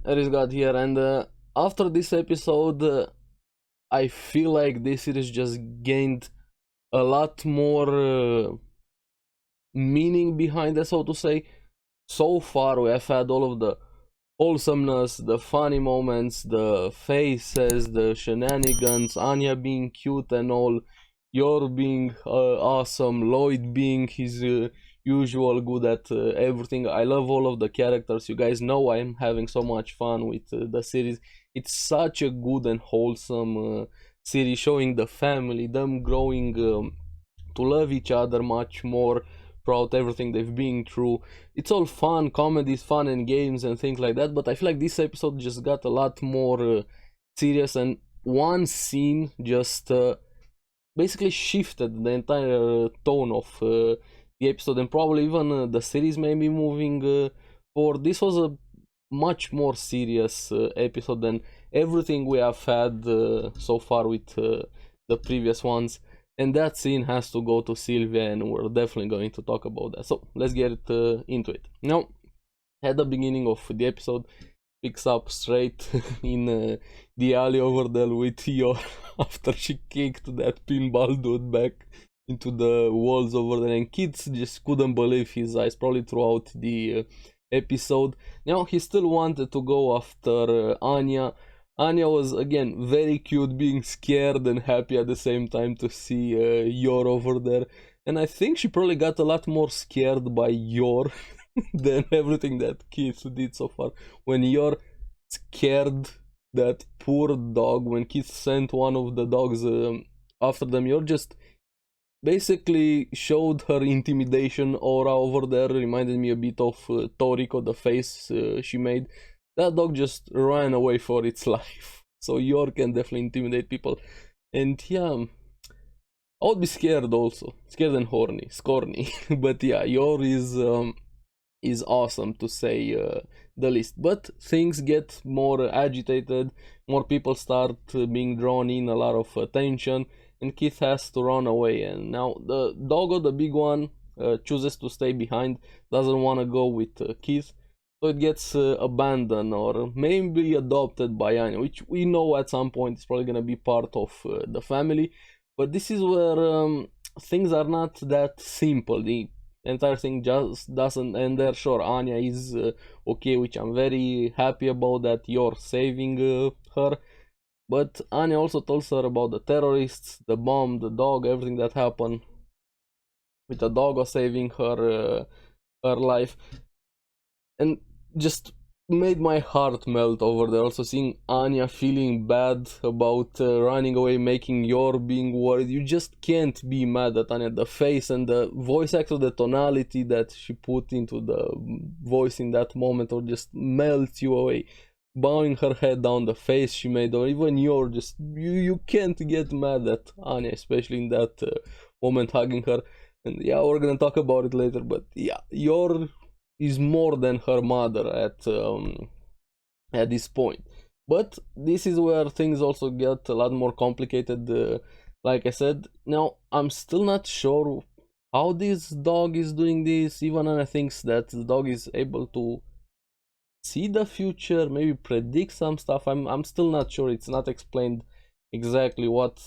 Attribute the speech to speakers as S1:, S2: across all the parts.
S1: ARESxGOD here, and after this episode, I feel like this series just gained a lot more meaning behind it, so to say. So far, we have had all of the wholesomeness, the funny moments, the faces, the shenanigans, Anya being cute and all, Yor being awesome, Lloyd being his usual good at everything. I love all of the characters. You guys know I am having so much fun with the series. It's such a good and wholesome series, showing the family, them growing to love each other much more throughout everything they've been through. It's all fun, comedies, fun and games and things like that, but I feel like this episode just got a lot more serious, and one scene just basically shifted the entire tone of the episode, and probably even the series may be moving forward. This was a much more serious episode than everything we have had so far with the previous ones, and that scene has to go to Sylvia, and we're definitely going to talk about that. So let's get into it. Now, at the beginning of the episode, picks up straight in the alley over there with Yor after she kicked that pinball dude back into the walls over there, and kids just couldn't believe his eyes probably throughout the episode. Now he still wanted to go after Anya. Anya was again very cute, being scared and happy at the same time to see Yor over there, and I think she probably got a lot more scared by Yor than everything that Keith did so far. When Yor scared that poor dog, when Keith sent one of the dogs after them, Yor just basically showed her intimidation aura over there. Reminded me a bit of Toriko, the face she made. That dog just ran away for its life. So Yor can definitely intimidate people. And yeah, I would be scared also. Scared and horny. Scorny. But yeah, Yor is awesome, to say the least. But things get more agitated. More people start being drawn in, a lot of attention. And Keith has to run away. And now the doggo, the big one, chooses to stay behind. Doesn't want to go with Keith. So it gets abandoned or maybe adopted by Anya, which we know at some point is probably going to be part of the family. But this is where things are not that simple. The entire thing just doesn't end there. Sure, Anya is okay, which I'm very happy about, that you're saving her. But Anya also tells her about the terrorists, the bomb, the dog, everything that happened with the dog saving her life. And just made my heart melt over there. Also seeing Anya feeling bad about running away, making Yor being worried. You just can't be mad at Anya. The face and the voice actor, the tonality that she put into the voice in that moment, or just melts you away. Bowing her head down, the face she made, or even Yor, just you can't get mad at Anya, especially in that moment, hugging her. And yeah, we're gonna talk about it later, but yeah, Yor is more than her mother at this point. But this is where things also get a lot more complicated. Like I said, now I'm still not sure how this dog is doing this. Even Anna thinks that the dog is able to see the future, maybe predict some stuff. I'm still not sure. It's not explained exactly what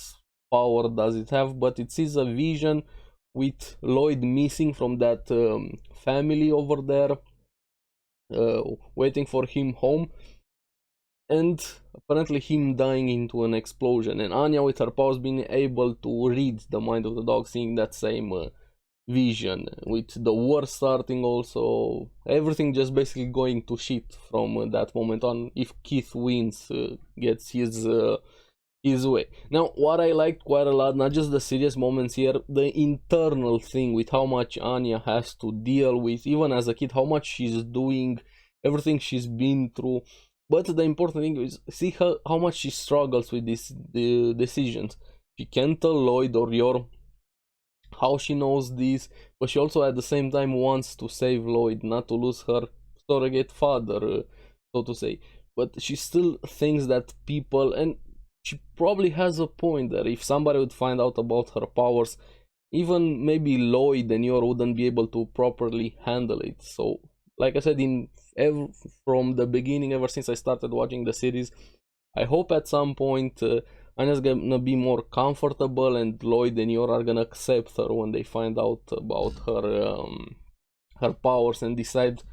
S1: power does it have, but it sees a vision with Lloyd missing from that family over there, waiting for him home, and apparently him dying into an explosion, and Anya with her powers being able to read the mind of the dog, seeing that same vision, with the war starting also, everything just basically going to shit from that moment on, if Keith wins, gets his way. Now, what I liked quite a lot, not just the serious moments here, the internal thing with how much Anya has to deal with, even as a kid, how much she's doing, everything she's been through. But the important thing is, see how much she struggles with these decisions. She can't tell Lloyd or Yor how she knows this, but she also at the same time wants to save Lloyd, not to lose her surrogate father, so to say. But she still thinks that people, and she probably has a point there, if somebody would find out about her powers, even maybe Lloyd and Yor wouldn't be able to properly handle it. So, like I said, in from the beginning, ever since I started watching the series. I hope at some point Anya's gonna be more comfortable, and Lloyd and Yor are gonna accept her when they find out about her powers and decide to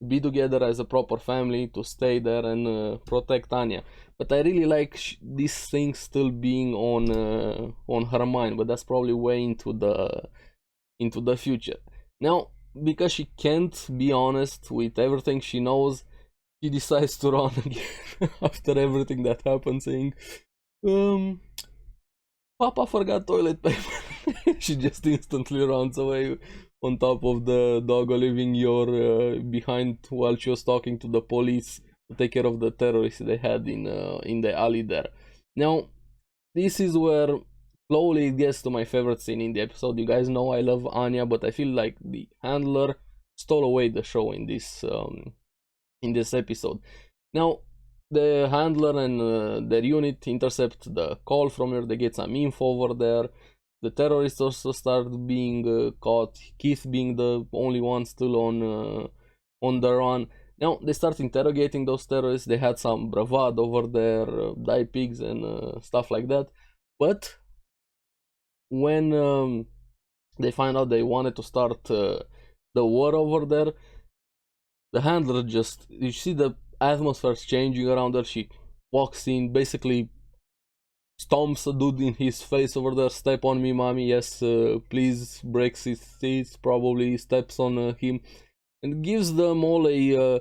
S1: be together as a proper family, to stay there and protect Anya. But I really like these things still being on her mind, but that's probably way into the future. Now, because she can't be honest with everything she knows, she decides to run again after everything that happened, saying, Papa forgot toilet paper. She just instantly runs away on top of the dog, leaving Yor behind while she was talking to the police to take care of the terrorists they had in the alley there. Now, this is where slowly it gets to my favorite scene in the episode. You guys know I love Anya, but I feel like the handler stole away the show in this episode. Now, the handler and their unit intercept the call from her. They get some info over there. The terrorists also start being caught. Keith being the only one still on the run. Now they start interrogating those terrorists. They had some bravado over there, die pigs and stuff like that. But when they find out they wanted to start the war over there, the handler just, you see the atmosphere's changing around her. She walks in, basically stomps a dude in his face over there. Step on me, mommy. Yes, please. Breaks his teeth, probably steps on him, and gives them all a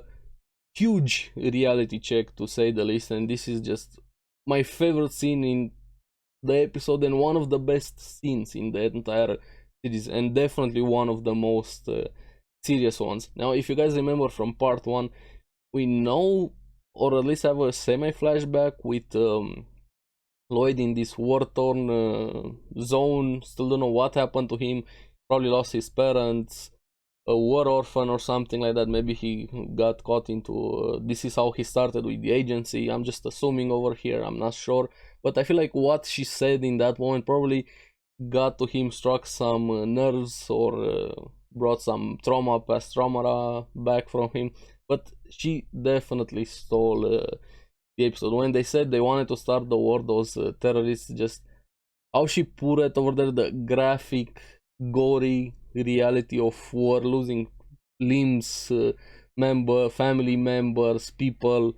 S1: huge reality check, to say the least. And this is just my favorite scene in the episode, and one of the best scenes in the entire series, and definitely one of the most serious ones. Now, if you guys remember from part 1, we know, or at least have a semi-flashback with Lloyd in this war-torn zone. Still don't know what happened to him. Probably lost his parents, a war orphan or something like that. Maybe he got caught into this is how he started with the agency. I'm just assuming over here, I'm not sure, but I feel like what she said in that moment probably got to him, struck some nerves, or brought some past trauma back from him. But she definitely stole the episode. When they said they wanted to start the war, those terrorists, just how she put it over there, the graphic, gory reality of war, losing limbs, family members, people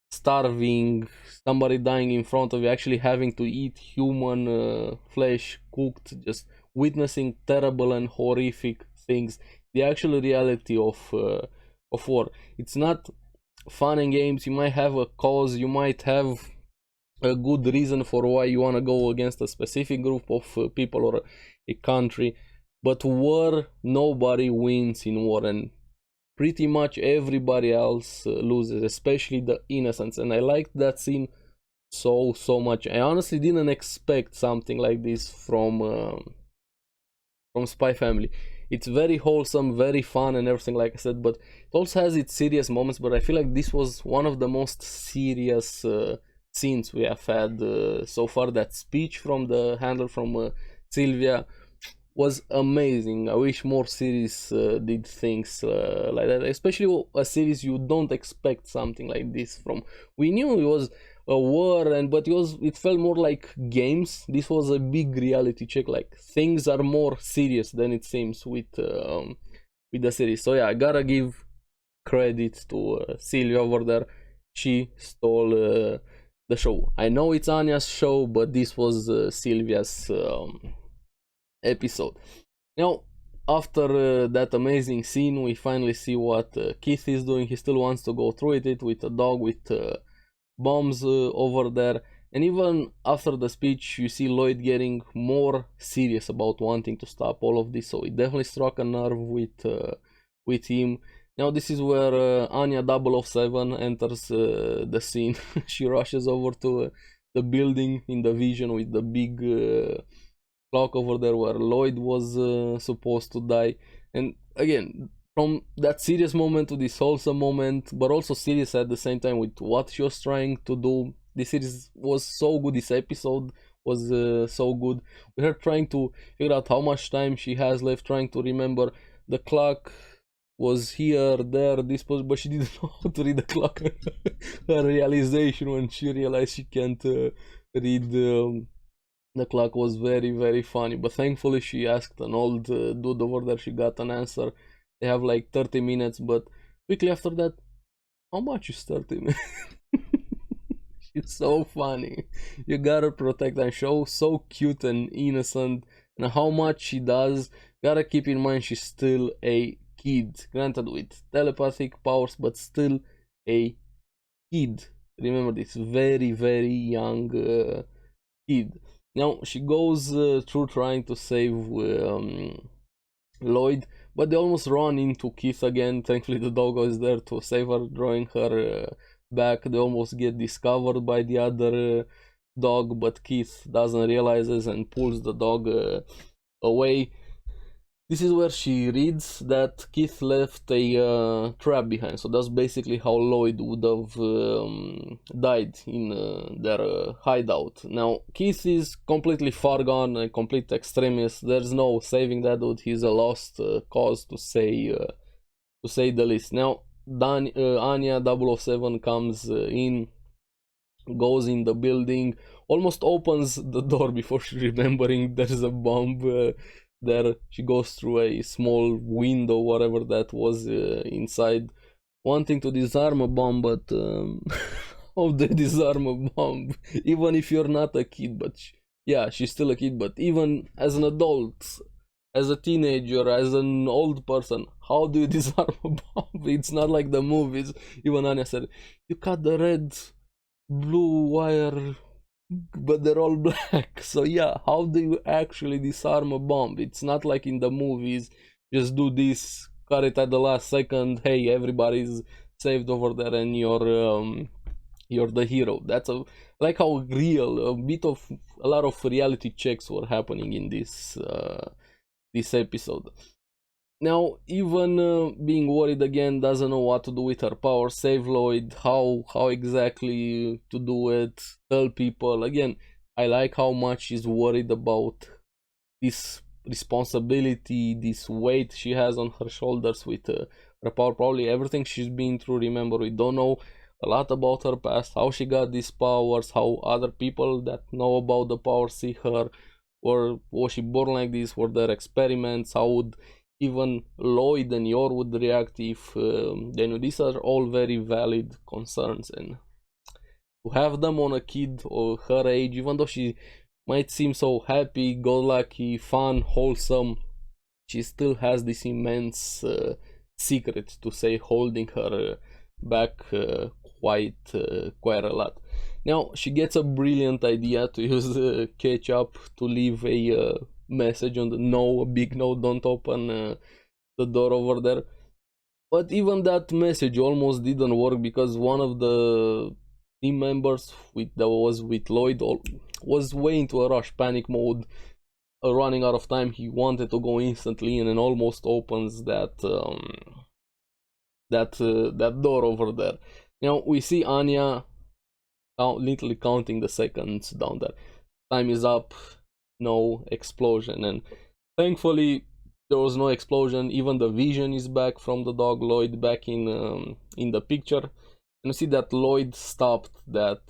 S1: starving, somebody dying in front of you, actually having to eat human flesh cooked, just witnessing terrible and horrific things. The actual reality of war. It's not fun and games. You might have a cause, you might have a good reason for why you want to go against a specific group of people or a country, but war, nobody wins in war, and pretty much everybody else loses, especially the innocents. And I liked that scene so much. I honestly didn't expect something like this from Spy Family. It's very wholesome, very fun and everything, like I said, but it also has its serious moments. But I feel like this was one of the most serious scenes we have had so far. That speech from the handler, from Sylvia, was amazing. I wish more series did things like that, especially a series you don't expect something like this from. We knew it was a war, but it felt more like games. This was a big reality check, like things are more serious than it seems with the series. So yeah, I gotta give credit to Sylvia over there. She stole the show. I know it's Anya's show, but this was Sylvia's episode. Now, after that amazing scene, we finally see what Keith is doing. He still wants to go through it with a dog, with bombs over there. And even after the speech, you see Lloyd getting more serious about wanting to stop all of this. So it definitely struck a nerve with him. Now this is where Anya 007 enters the scene. She rushes over to the building in the vision with the big clock over there where Lloyd was supposed to die. And again, from that serious moment to this wholesome moment, but also serious at the same time with what she was trying to do. This series was so good. This episode was so good. We are trying to figure out how much time she has left, trying to remember. The clock was here, there, this was, but she didn't know how to read the clock. Her realization when she realized she can't read the clock was very, very funny. But thankfully, she asked an old dude over there. She got an answer. They have like 30 minutes, but quickly after that, how much is 30 minutes? She's so funny. You gotta protect and show so cute and innocent, and how much she does. Gotta keep in mind she's still a kid, granted with telepathic powers, but still a kid. Remember this, very, very young kid. Now she goes through trying to save Lloyd, but they almost run into Keith again. Thankfully, the dog is there to save her, drawing her back. They almost get discovered by the other dog, but Keith doesn't realize this and pulls the dog away. This is where she reads that Keith left a trap behind, so that's basically how Lloyd would have died in their hideout. Now, Keith is completely far gone, a complete extremist. There's no saving that dude. He's a lost cause, to say the least. Now, Anya 007 comes in, goes in the building, almost opens the door before she remembering there's a bomb there. She goes through a small window, whatever that was inside, wanting to disarm a bomb, but how do you disarm a bomb? Even if you're not a kid, but yeah, she's still a kid, but even as an adult, as a teenager, as an old person, how do you disarm a bomb? It's not like the movies. Even Anya said, you cut the red, blue wire, but they're all black. So yeah, how do you actually disarm a bomb? It's not like in the movies, just do this, cut it at the last second, hey, everybody's saved over there and you're the hero. That's like how real, a lot of reality checks were happening in this episode. Now, even being worried again, doesn't know what to do with her power, save Lloyd, how exactly to do it, tell people. Again, I like how much she's worried about this responsibility, this weight she has on her shoulders with her power. Probably everything she's been through. Remember, we don't know a lot about her past, how she got these powers, how other people that know about the power see her, or was she born like this, were there experiments, how would even Lloyd and Yor would react if they knew. These are all very valid concerns, and to have them on a kid or her age, even though she might seem so happy, go-lucky, fun, wholesome, she still has this immense secret, to say, holding her back quite a lot. Now she gets a brilliant idea to use ketchup to leave a message on a big no, don't open the door over there. But even that message almost didn't work, because one of the team members that was with Lloyd was way into a rush, panic mode, running out of time. He wanted to go instantly in and almost opens that door over there. Now we see Anya literally counting the seconds down there. Time is up, no explosion, and thankfully there was no explosion. Even the vision is back from the dog Lloyd, back in the picture, and you see that Lloyd stopped that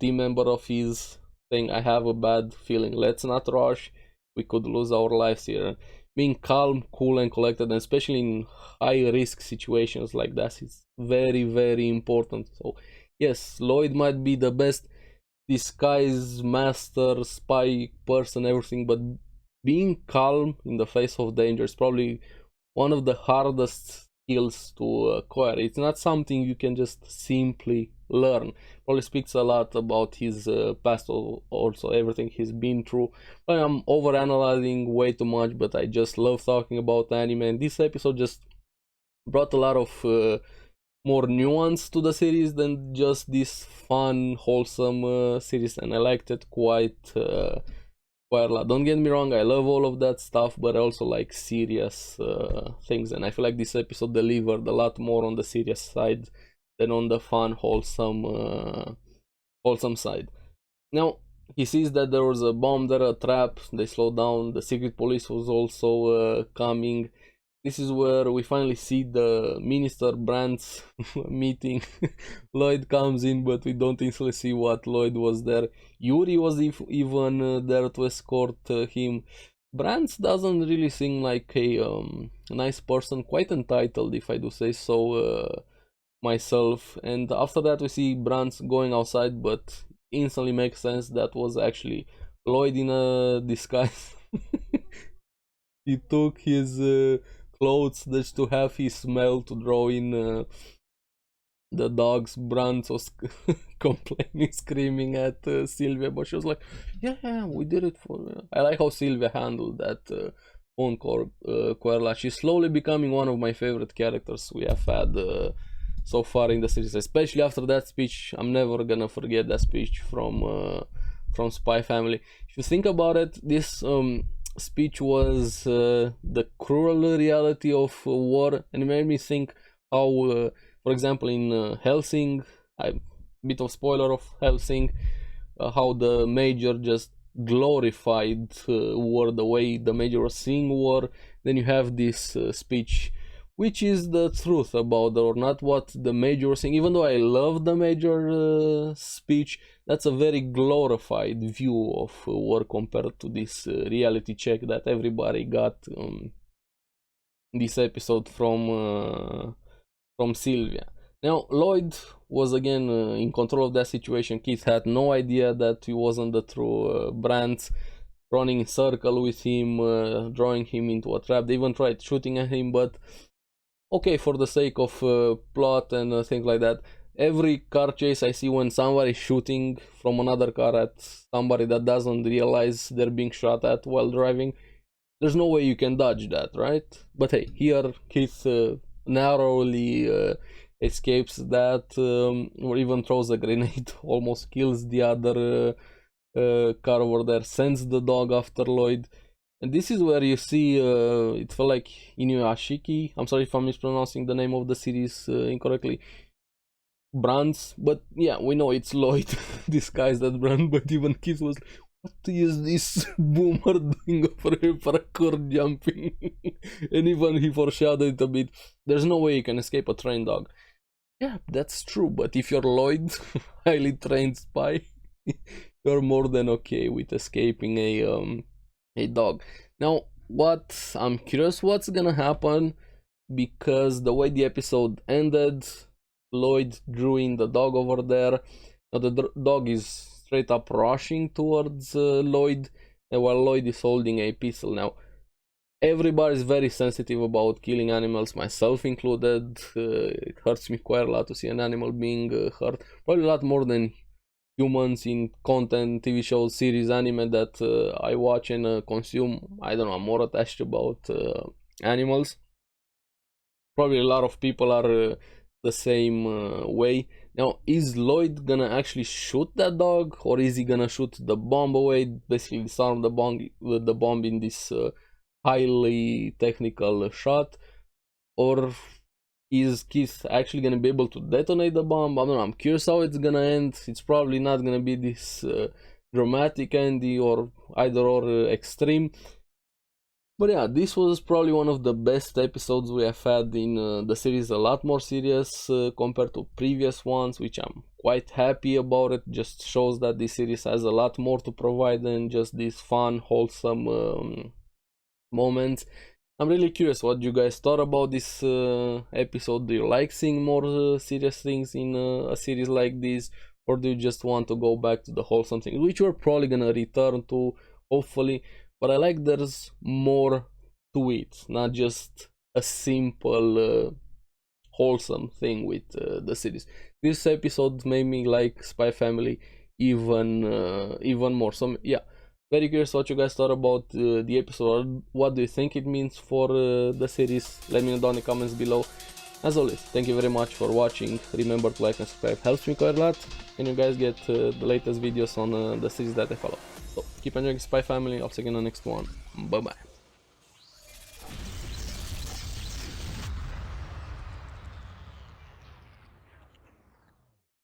S1: team member of his, saying, I have a bad feeling, let's not rush, we could lose our lives here. Being calm, cool and collected, and especially in high risk situations like that, is very, very important. So yes, Lloyd might be the best disguise master, spy person, everything, but being calm in the face of danger is probably one of the hardest skills to acquire. It's not something you can just simply learn. Probably speaks a lot about his past, also everything he's been through. I'm overanalyzing way too much, but I just love talking about anime, and this episode just brought a lot of more nuance to the series than just this fun, wholesome series, and I liked it quite a lot. Don't get me wrong, I love all of that stuff, but I also like serious things, and I feel like this episode delivered a lot more on the serious side than on the fun, wholesome side. Now he sees that there was a bomb there, a trap. They slow down. The secret police was also coming. This is where we finally see the Minister Brandt's meeting. Lloyd comes in, but we don't instantly see what Lloyd was there. Yuri was even there to escort him. Brandt doesn't really seem like a nice person, quite entitled, if I do say so myself. And after that, we see Brandt going outside, but instantly makes sense that was actually Lloyd in a disguise. He took his clothes just to have his smell to draw in the dogs. Brandt was complaining, screaming at Sylvia, but she was like, yeah, we did it for I like how Sylvia handled that phone call, Querla. She's slowly becoming one of my favorite characters we have had so far in the series, especially after that speech. I'm never gonna forget that speech from Spy Family. If you think about it, this speech was the cruel reality of war, and it made me think how for example in Helsing, bit of spoiler of Helsing, how the Major just glorified war, the way the Major was seeing war. Then you have this speech, which is the truth about or not what the Major was saying. Even though I love the Major speech, that's a very glorified view of war compared to this reality check that everybody got this episode from Sylvia. Now Lloyd was again in control of that situation. Keith had no idea that he wasn't the true Brandt, running in circle with him, drawing him into a trap. They even tried shooting at him, but okay, for the sake of plot and things like that, every car chase I see when somebody is shooting from another car at somebody that doesn't realize they're being shot at while driving, there's no way you can dodge that, right? But hey, here Keith narrowly escapes that, or even throws a grenade, almost kills the other car over there, sends the dog after Lloyd. And this is where you see, it felt like Inuyashiki, I'm sorry if I'm mispronouncing the name of the series incorrectly, Brandt, but yeah, we know it's Lloyd disguised as Brandt. But even Keith was, what is this boomer doing over here, parkour jumping? And even he foreshadowed it a bit, there's no way you can escape a trained dog. Yeah, that's true, but if you're Lloyd, highly trained spy, you're more than okay with escaping a dog. Now, what I'm curious what's gonna happen, because the way the episode ended, Lloyd drew in the dog over there. Now the dog is straight up rushing towards Lloyd, and while Lloyd is holding a pistol. Now, everybody's very sensitive about killing animals, myself included. It hurts me quite a lot to see an animal being hurt, probably a lot more than humans in content, TV shows, series, anime that I watch and consume. I don't know, I'm more attached about animals. Probably a lot of people are the same way. Now, is Lloyd gonna actually shoot that dog, or is he gonna shoot the bomb away, basically disarm the bomb in this highly technical shot? Or is Keith actually gonna be able to detonate the bomb? I don't know, I'm curious how it's gonna end. It's probably not gonna be this dramatic ending or either or extreme. But yeah, this was probably one of the best episodes we have had in the series, a lot more serious compared to previous ones, which I'm quite happy about. It just shows that this series has a lot more to provide than just these fun, wholesome moments. I'm really curious what you guys thought about this episode. Do you like seeing more serious things in a series like this, or do you just want to go back to the wholesome thing, which we're probably gonna return to, hopefully? But I like there's more to it, not just a simple wholesome thing with the series. This episode made me like Spy Family even more. So yeah, very curious what you guys thought about the episode. What do you think it means for the series? Let me know down in the comments below. As always, thank you very much for watching. Remember to like and subscribe, helps me quite a lot, and you guys get the latest videos on the series that I follow. So keep enjoying Spy Family. I'll see you in the next one. Bye bye.